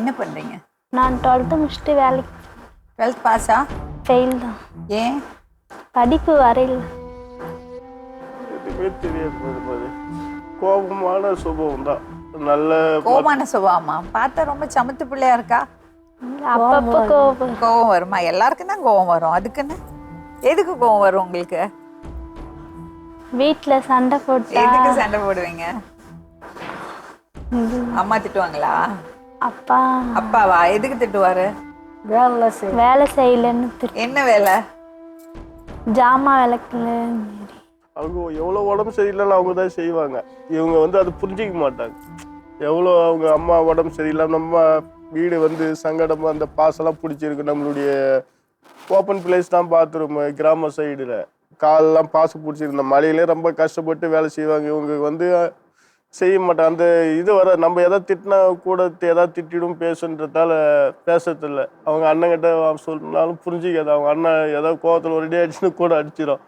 என்ன பண்றீங்க? நான் 12th முடிச்சுட்டு வேலைக்கு 12th பாஸா? ஃபெயில் தான். ஏன்? படிப்பு வரையில. எதுவுமே தெரியாது. கோபமான சுபாவம் தான். நல்ல கோபமான சுபாவமா? பார்த்தா ரொம்ப சமத்து பிள்ளையா இருக்கா. அப்பப்போ கோபம். கோபம் வருமா? எல்லாருக்கும் தான் கோபம் வரும். அதுக்குன்னு எதுக்கு கோபம் வரும் உங்களுக்கு? வீட்டில் சண்டை போட்டா. எதுக்கு சண்டை போடுவீங்க? அம்மா திட்டுவாங்களா? அப்பா. அப்பாவா? எதுக்கு திட்டுவாரு? வேலை செய்யலன்னு என்ன வேலை? ஜாமான் விளக்கல. அவங்க எவ்வளோ உடம்பு சரியில்லைன்னு அவங்க தான் செய்வாங்க. இவங்க வந்து அதை புரிஞ்சிக்க மாட்டாங்க. எவ்வளோ அவங்க அம்மா உடம்பு சரியில்லாம நம்ம வீடு வந்து சங்கடமாக அந்த பாசெல்லாம் பிடிச்சிருக்கு. நம்மளுடைய ஓப்பன் பிளேஸ் தான் பாத்ரூம். கிராம சைடில் காலெல்லாம் பாசு பிடிச்சிருக்கு. இந்த மழையிலே ரொம்ப கஷ்டப்பட்டு வேலை செய்வாங்க. இவங்க வந்து செய்ய மாட்டாங்க. அந்த இது வர நம்ம எதாவது திட்டினா கூட எதாவது திட்டிடும் பேசுன்றதால பேசுறதில்ல. அவங்க அண்ணங்கிட்ட சொன்னாலும் புரிஞ்சிக்காது. அவங்க அண்ணன் ஏதாவது கோவத்தில் ஒரு அடி அடிச்சுன்னு கூட அடிச்சிடும்.